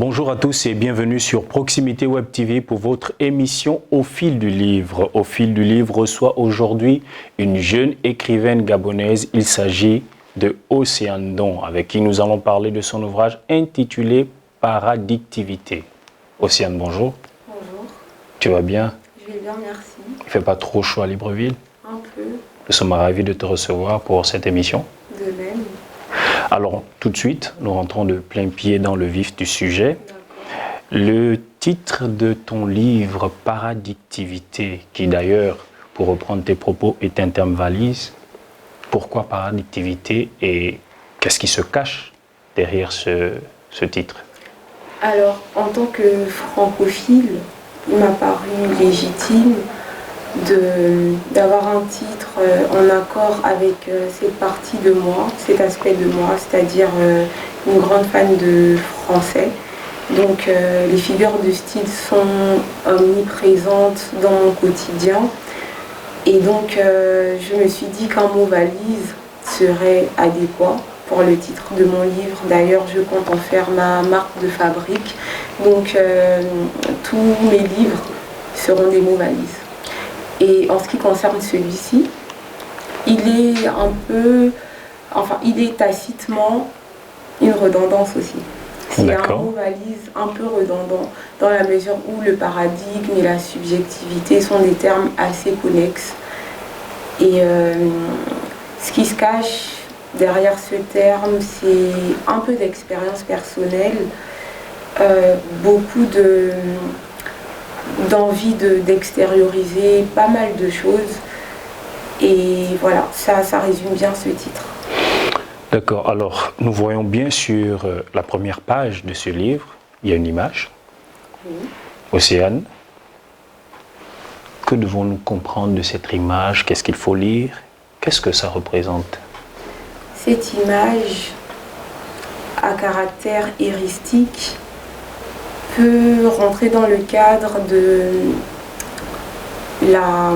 Bonjour à tous et bienvenue sur Proximité Web TV pour votre émission Au fil du livre. Au fil du livre reçoit aujourd'hui une jeune écrivaine gabonaise. Il s'agit de Océane Don, avec qui nous allons parler de son ouvrage intitulé Paradictivité. Océane, bonjour. Bonjour. Tu vas bien? Je vais bien, merci. Il ne fait pas trop chaud à Libreville? Un peu. Nous sommes ravis de te recevoir pour cette émission. De même. Alors, tout de suite, nous rentrons de plein pied dans le vif du sujet. D'accord. Le titre de ton livre, Paradictivité, qui d'ailleurs, pour reprendre tes propos, est un terme valise. Pourquoi Paradictivité et qu'est-ce qui se cache derrière ce titre? Alors, en tant que francophile, il m'a paru légitime d'avoir un titre en accord avec cette partie de moi, cet aspect de moi, c'est-à-dire une grande fan de français. Donc les figures de style sont omniprésentes dans mon quotidien. Et donc je me suis dit qu'un mot valise serait adéquat pour le titre de mon livre. D'ailleurs, je compte en faire ma marque de fabrique. Donc tous mes livres seront des mots valises. Et en ce qui concerne celui-ci, il est tacitement une redondance aussi. C'est un mot valise un peu redondant, dans la mesure où le paradigme et la subjectivité sont des termes assez connexes. Et ce qui se cache derrière ce terme, c'est un peu d'expérience personnelle, beaucoup d'envie d'extérioriser pas mal de choses. Et voilà, ça résume bien ce titre. D'accord, alors nous voyons bien sur la première page de ce livre, il y a une image. Oui. Océane, que devons-nous comprendre de cette image? Qu'est-ce qu'il faut lire? Qu'est-ce que ça représente? Cette image à caractère éristique peut rentrer dans le cadre de la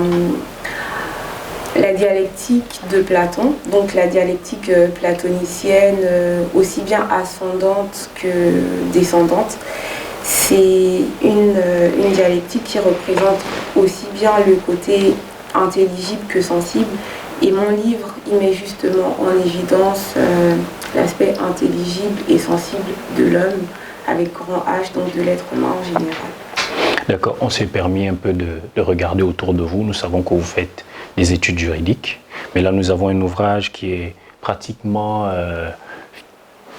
dialectique de Platon, donc la dialectique platonicienne, aussi bien ascendante que descendante. C'est une dialectique qui représente aussi bien le côté intelligible que sensible. Et mon livre, il met justement en évidence l'aspect intelligible et sensible de l'homme, avec grand H, donc de l'être humain en général. D'accord, on s'est permis un peu de regarder autour de vous. Nous savons que vous faites des études juridiques, mais là nous avons un ouvrage qui est pratiquement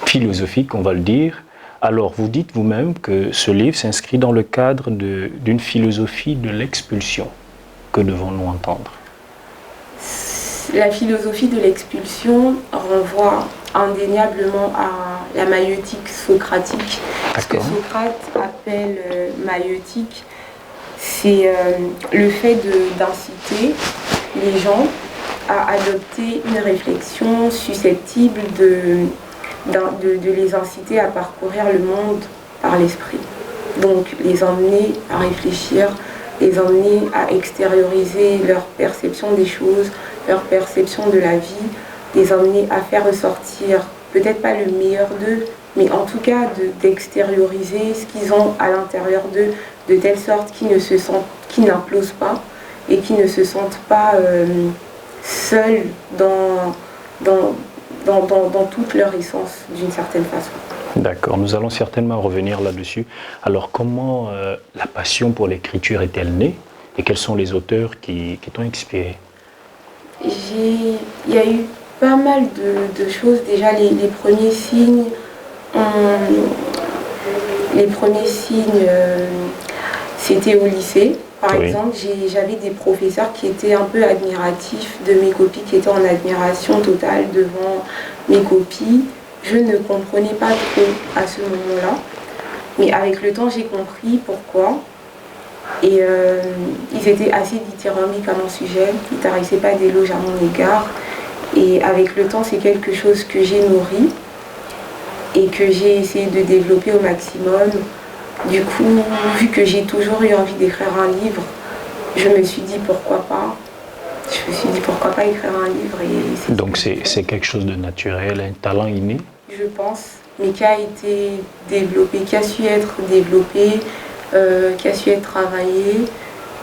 philosophique, on va le dire. Alors vous dites vous-même que ce livre s'inscrit dans le cadre d'une philosophie de l'expulsion. Que devons-nous entendre? La philosophie de l'expulsion renvoie indéniablement à la maïeutique socratique. Ce que Socrate appelle maïeutique, c'est le fait d'inciter les gens à adopter une réflexion susceptible de les inciter à parcourir le monde par l'esprit. Donc les emmener à réfléchir, les emmener à extérioriser leur perception des choses, leur perception de la vie, les emmener à faire ressortir peut-être pas le meilleur d'eux, mais en tout cas d'extérioriser ce qu'ils ont à l'intérieur d'eux, de telle sorte qu'ils n'implosent pas et qu'ils ne se sentent pas seuls dans toute leur essence d'une certaine façon. D'accord, nous allons certainement revenir là-dessus. Alors comment la passion pour l'écriture est-elle née et quels sont les auteurs qui t'ont inspiré? Il y a eu pas mal de choses. Déjà les premiers signes, c'était au lycée. Par exemple, j'avais des professeurs qui étaient un peu admiratifs de mes copies, qui étaient en admiration totale devant mes copies. Je ne comprenais pas trop à ce moment-là, mais avec le temps j'ai compris pourquoi. Et ils étaient assez dithyrambiques à mon sujet, ils ne tarissaient pas d'éloges à mon égard. Et avec le temps, c'est quelque chose que j'ai nourri et que j'ai essayé de développer au maximum. Du coup, vu que j'ai toujours eu envie d'écrire un livre, je me suis dit pourquoi pas. Je me suis dit pourquoi pas écrire un livre. Donc c'est quelque chose de naturel, un talent inné? Je pense. mais qui a été développé, qui a su être développé, qui a su être travaillé.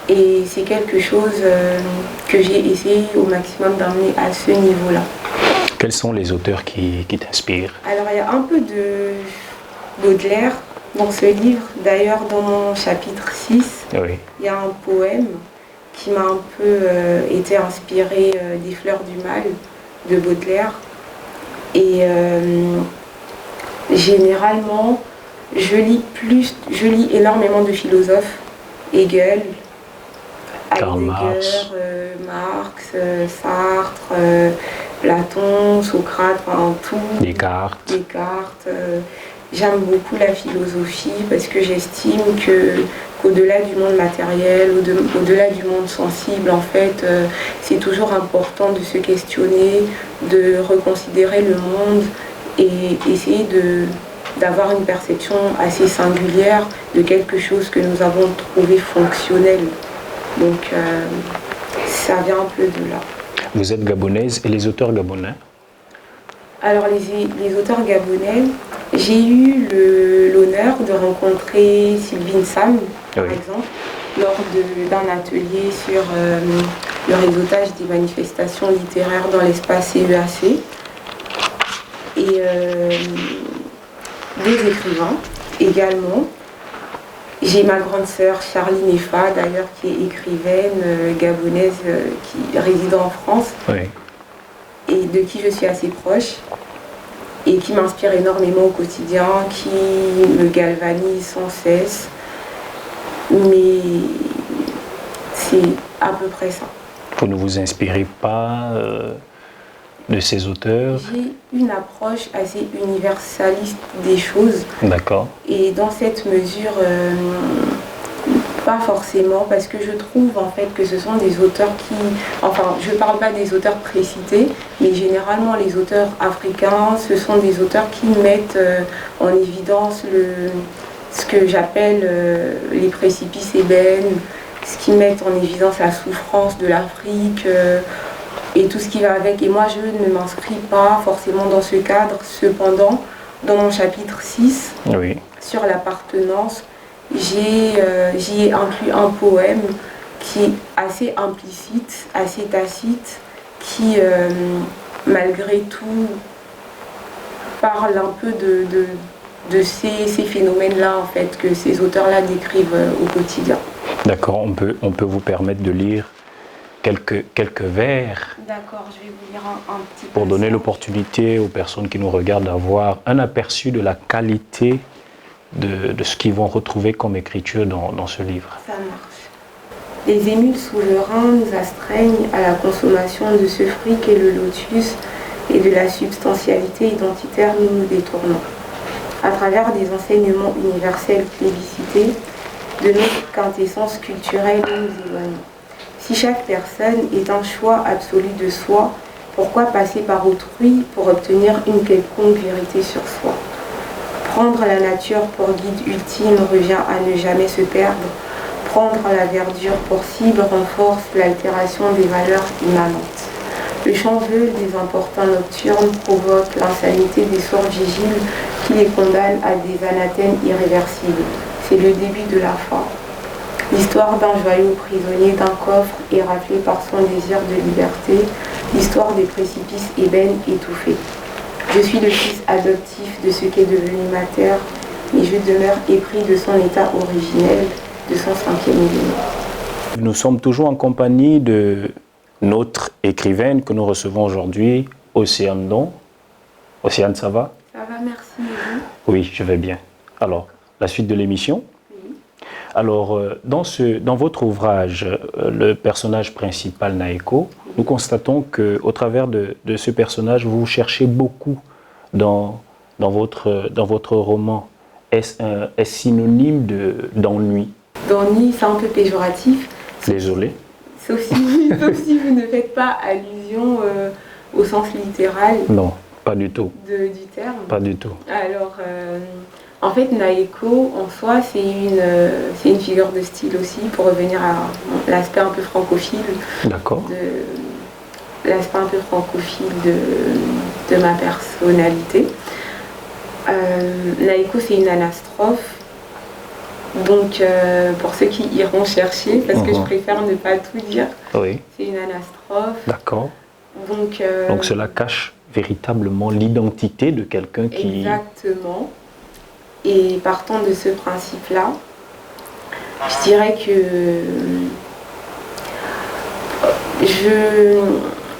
Et c'est quelque chose que j'ai essayé au maximum d'amener à ce niveau-là. Quels sont les auteurs qui t'inspirent? Alors il y a un peu de Baudelaire dans ce livre. D'ailleurs, dans mon chapitre 6, Oui. il y a un poème qui m'a un peu été inspiré des Fleurs du Mal de Baudelaire. Et généralement, je lis énormément de philosophes. Hegel, Karl Marx, Marx, Sartre, Platon, Socrate, enfin tout. Descartes. J'aime beaucoup la philosophie parce que j'estime qu'au-delà du monde matériel, au-delà du monde sensible, en fait, c'est toujours important de se questionner, de reconsidérer le monde et essayer d'avoir une perception assez singulière de quelque chose que nous avons trouvé fonctionnel. Donc, ça vient un peu de là. Vous êtes gabonaise et les auteurs gabonais? Alors, les auteurs gabonais, j'ai eu l'honneur de rencontrer Sylvine Sam, par exemple, lors d'un atelier sur le réseautage des manifestations littéraires dans l'espace CEAC. Et des écrivains également. J'ai ma grande sœur Charline Efa, d'ailleurs, qui est écrivaine gabonaise qui réside en France et de qui je suis assez proche et qui m'inspire énormément au quotidien, qui me galvanise sans cesse. Mais c'est à peu près ça. Vous ne vous inspirez pas de ces auteurs? J'ai une approche assez universaliste des choses. D'accord. Et dans cette mesure, pas forcément, parce que je trouve en fait que ce sont des auteurs qui... Enfin, je ne parle pas des auteurs précités, mais généralement les auteurs africains, ce sont des auteurs qui mettent en évidence ce que j'appelle les précipices ébènes, ce qui met en évidence la souffrance de l'Afrique et tout ce qui va avec. Et moi, je ne m'inscris pas forcément dans ce cadre. Cependant, dans mon chapitre 6, sur l'appartenance, j'y ai inclus un poème qui est assez implicite, assez tacite, qui, malgré tout, parle un peu de ces phénomènes-là, en fait, que ces auteurs-là décrivent au quotidien. D'accord, on peut vous permettre de lire quelques vers. D'accord, je vais vous lire un petit pour donner l'opportunité aux personnes qui nous regardent d'avoir un aperçu de la qualité de ce qu'ils vont retrouver comme écriture dans ce livre. Ça marche. Les émules souverains nous astreignent à la consommation de ce fruit qu'est le lotus et de la substantialité identitaire nous nous détournons. À travers des enseignements universels plébiscités, de notre quintessence culturelle nous nous éloignons. Si chaque personne est un choix absolu de soi, pourquoi passer par autrui pour obtenir une quelconque vérité sur soi? Prendre la nature pour guide ultime revient à ne jamais se perdre. Prendre la verdure pour cible renforce l'altération des valeurs immanentes. Le chant-veule des importuns nocturnes provoque l'insanité des sourds vigiles qui les condamnent à des anathèmes irréversibles. C'est le début de la fin. L'histoire d'un joyau prisonnier d'un coffre éraflé par son désir de liberté, l'histoire des précipices ébènes étouffés. Je suis le fils adoptif de ce qu'est devenu ma terre, mais je demeure épris de son état originel, de son 5e millénaire. Nous sommes toujours en compagnie de notre écrivaine que nous recevons aujourd'hui, Océane Don. Océane, ça va? Ça va, merci. Oui, je vais bien. Alors, la suite de l'émission? Alors, dans votre ouvrage, le personnage principal, Naeko, nous constatons qu'au travers de ce personnage, vous cherchez beaucoup dans votre roman. Est-ce synonyme d'ennui? D'ennui, c'est un peu péjoratif. Désolé. Sauf si vous ne faites pas allusion au sens littéral. Non, pas du tout. Du terme. Pas du tout. Alors... en fait, Naeko, en soi, c'est une figure de style aussi, pour revenir à l'aspect un peu francophile. D'accord. L'aspect un peu francophile de ma personnalité. Naïko, c'est une anastrophe. Donc, pour ceux qui iront chercher, parce que je préfère ne pas tout dire, c'est une anastrophe. D'accord. Donc, cela cache véritablement l'identité de quelqu'un qui... Exactement. Et partant de ce principe-là, je dirais que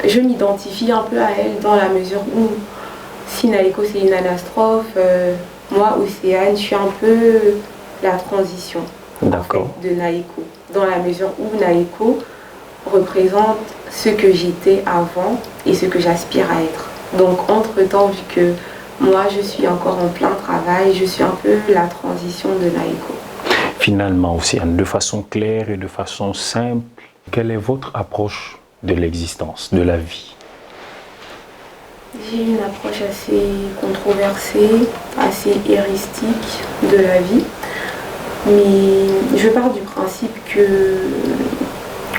je m'identifie un peu à elle dans la mesure où, si Naïko c'est une anastrophe, moi, Océane, je suis un peu la transition en fait, de Naïko. Dans la mesure où Naïko représente ce que j'étais avant et ce que j'aspire à être. Donc, entre-temps, vu que moi, je suis encore en plein travail, je suis un peu la transition de Naïko. Finalement, Océane, de façon claire et de façon simple, quelle est votre approche de l'existence, de la vie? J'ai une approche assez controversée, assez heuristique de la vie. Mais je pars du principe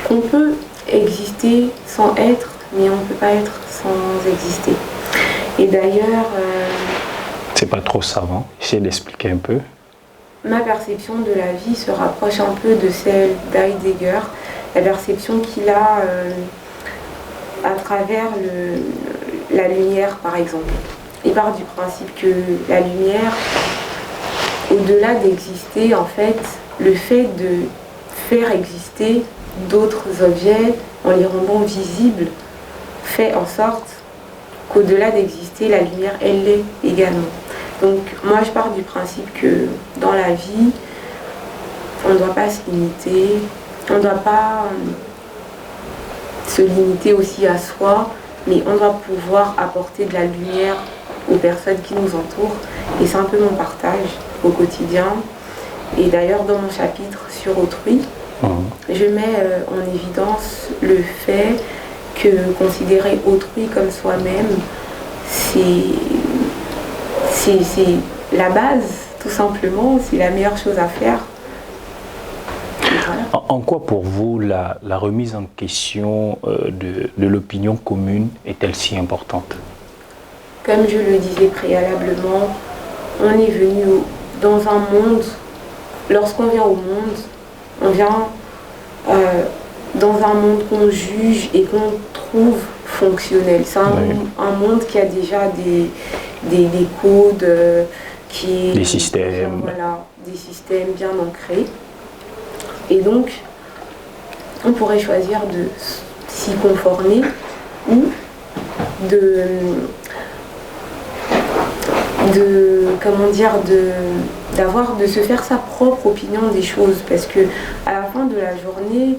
qu'on peut exister sans être, mais on ne peut pas être sans exister. Et d'ailleurs... c'est pas trop savant, j'essaie d'expliquer un peu. Ma perception de la vie se rapproche un peu de celle d'Heidegger, la perception qu'il a à travers la lumière, par exemple. Il part du principe que la lumière, au-delà d'exister, en fait, le fait de faire exister d'autres objets en les rendant visibles fait en sorte qu'au-delà d'exister, la lumière, elle l'est également. Donc moi je pars du principe que dans la vie, on ne doit pas se limiter, on ne doit pas se limiter aussi à soi, mais on doit pouvoir apporter de la lumière aux personnes qui nous entourent. Et c'est un peu mon partage au quotidien. Et d'ailleurs dans mon chapitre sur autrui, je mets en évidence le fait que considérer autrui comme soi-même, c'est la base, tout simplement, c'est la meilleure chose à faire. Voilà. En quoi pour vous la remise en question de l'opinion commune est-elle si importante? Comme je le disais préalablement, on est venu dans un monde, lorsqu'on vient au monde, on vient dans un monde qu'on juge et qu'on trouve fonctionnel. C'est un monde qui a déjà des codes, des systèmes. Voilà, des systèmes bien ancrés. Et donc, on pourrait choisir de s'y conformer ou de se faire sa propre opinion des choses, parce que à la fin de la journée,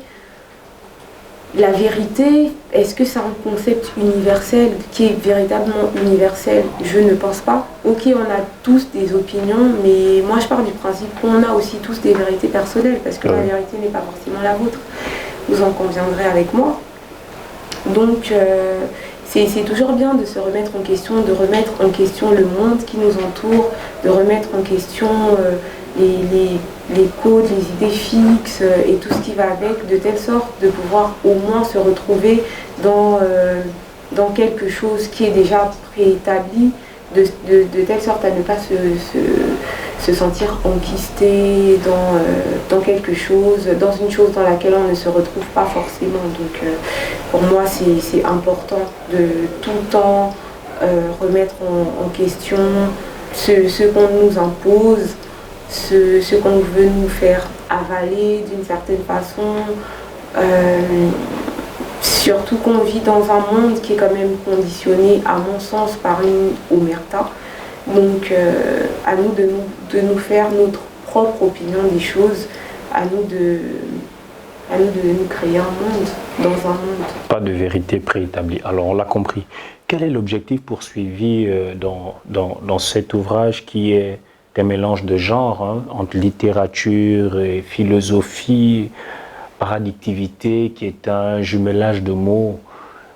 la vérité, est-ce que c'est un concept universel qui est véritablement universel? Je ne pense pas. Ok, on a tous des opinions, mais moi je pars du principe qu'on a aussi tous des vérités personnelles, parce que la vérité n'est pas forcément la vôtre. Vous en conviendrez avec moi. Donc c'est toujours bien de se remettre en question, de remettre en question le monde qui nous entoure, de remettre en question les codes, les idées fixes et tout ce qui va avec, de telle sorte de pouvoir au moins se retrouver dans quelque chose qui est déjà préétabli, de telle sorte à ne pas se sentir enquisté dans quelque chose, dans une chose dans laquelle on ne se retrouve pas forcément. Donc pour moi c'est important de tout le temps remettre en question ce qu'on nous impose, ce qu'on veut nous faire avaler d'une certaine façon. Surtout qu'on vit dans un monde qui est quand même conditionné, à mon sens, par une omerta. Donc à nous de nous faire notre propre opinion des choses, à nous de nous créer un monde, dans un monde. Pas de vérité préétablie. Alors on l'a compris. Quel est l'objectif poursuivi dans cet ouvrage qui est un mélange de genres, entre littérature et philosophie, paradictivité, qui est un jumelage de mots,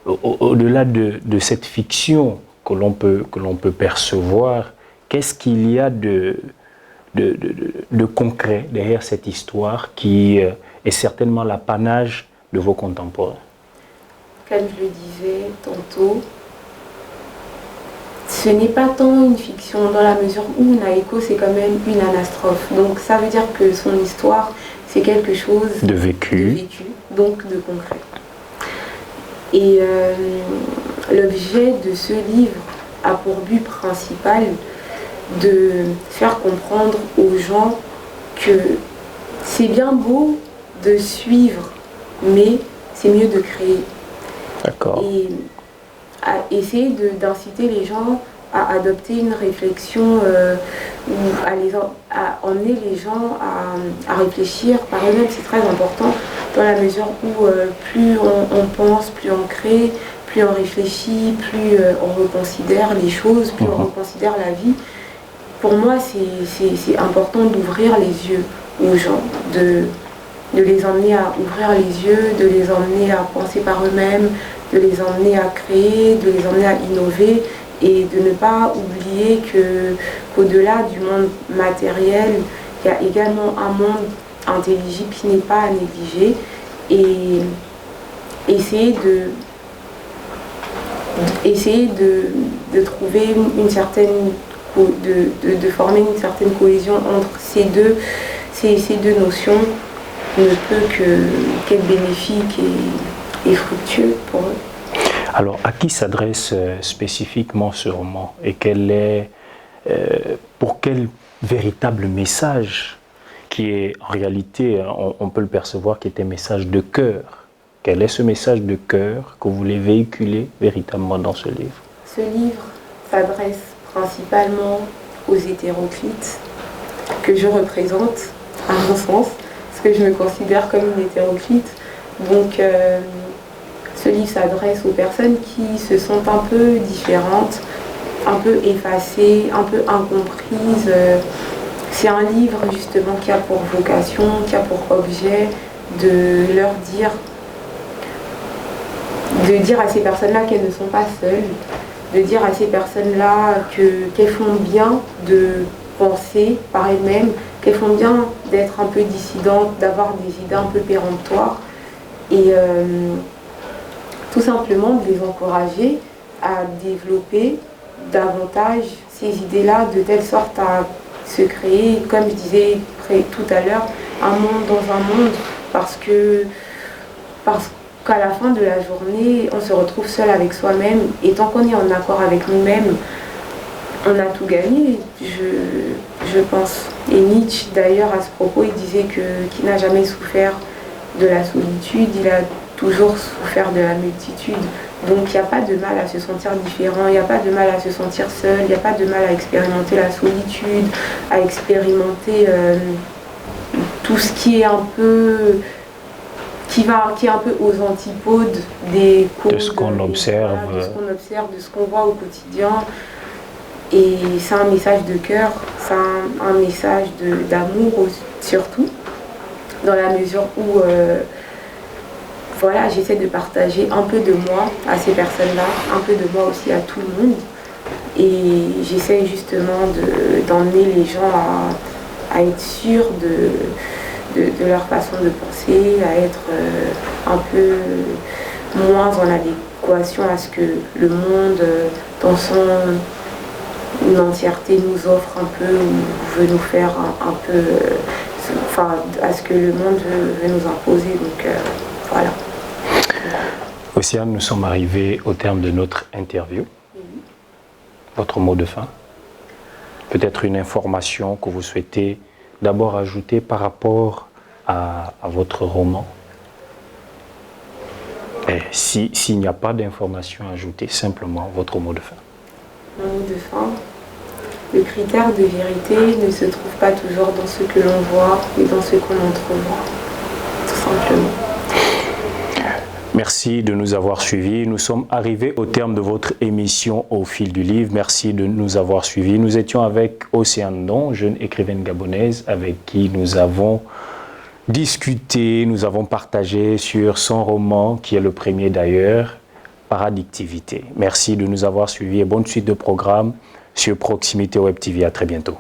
au-delà de cette fiction que l'on peut percevoir, qu'est-ce qu'il y a de concret derrière cette histoire qui est certainement l'apanage de vos contemporains? Comme je le disais tantôt, ce n'est pas tant une fiction dans la mesure où Naeko c'est quand même une anastrophe. Donc ça veut dire que son histoire c'est quelque chose de vécu, donc de concret. Et l'objet de ce livre a pour but principal de faire comprendre aux gens que c'est bien beau de suivre, mais c'est mieux de créer. D'accord. Et à essayer d'inciter les gens à adopter une réflexion ou à emmener les gens à réfléchir par eux-mêmes. C'est très important dans la mesure où plus on pense, plus on crée, plus on réfléchit, plus on reconsidère les choses, plus on reconsidère la vie. Pour moi, c'est important d'ouvrir les yeux aux gens, de les emmener à ouvrir les yeux, de les emmener à penser par eux-mêmes, de les emmener à créer, de les emmener à innover et de ne pas oublier qu'au-delà du monde matériel, il y a également un monde intelligible qui n'est pas à négliger et essayer de trouver une certaine de former une certaine cohésion entre ces deux notions ne peut qu'être bénéfique et fructueux pour eux. Alors, à qui s'adresse spécifiquement ce roman et pour quel véritable message qui est en réalité, on peut le percevoir, qui est un message de cœur. Quel est ce message de cœur que vous voulez véhiculer véritablement dans ce livre? Ce livre s'adresse principalement aux hétéroclites que je représente, à mon sens, parce que je me considère comme une hétéroclite. Donc, ce livre s'adresse aux personnes qui se sentent un peu différentes, un peu effacées, un peu incomprises. C'est un livre justement qui a pour vocation, qui a pour objet de leur dire, à ces personnes-là qu'elles ne sont pas seules, de dire à ces personnes-là qu'elles font bien de penser par elles-mêmes, qu'elles font bien d'être un peu dissidentes, d'avoir des idées un peu péremptoires et tout simplement de les encourager à développer davantage ces idées-là de telle sorte à se créer, comme je disais tout à l'heure, un monde dans un monde parce qu'à la fin de la journée, on se retrouve seul avec soi-même et tant qu'on est en accord avec nous-mêmes, on a tout gagné, je pense. Et Nietzsche, d'ailleurs, à ce propos, il disait qu'il n'a jamais souffert de la solitude, il a toujours souffert de la multitude. Donc il n'y a pas de mal à se sentir différent, il n'y a pas de mal à se sentir seul, il n'y a pas de mal à expérimenter la solitude, à expérimenter tout ce qui est un peu... qui est un peu aux antipodes des causes, de ce qu'on observe, de ce qu'on voit au quotidien. Et c'est un message de cœur, c'est un message d'amour surtout, dans la mesure où voilà, j'essaie de partager un peu de moi à ces personnes-là, un peu de moi aussi à tout le monde. Et j'essaie justement d'emmener les gens à être sûrs de leur façon de penser, à être un peu moins en adéquation à ce que le monde, dans son entièreté, nous offre un peu ou veut nous faire un peu, enfin, à ce que le monde veut nous imposer. Donc voilà. Océane, nous sommes arrivés au terme de notre interview. Votre mot de fin? Peut-être une information que vous souhaitez d'abord ajouter par rapport à votre roman. Et s'il n'y a pas d'information ajoutée, simplement votre mot de fin. Mon mot de fin, le critère de vérité ne se trouve pas toujours dans ce que l'on voit, mais dans ce qu'on entrevoit, tout simplement. Merci de nous avoir suivis. Nous sommes arrivés au terme de votre émission Au fil du livre. Merci de nous avoir suivis. Nous étions avec Océane Ndong, jeune écrivaine gabonaise, avec qui nous avons discuté, nous avons partagé sur son roman, qui est le premier d'ailleurs, Paradictivité. Merci de nous avoir suivis et bonne suite de programme sur Proximité Web TV. À très bientôt.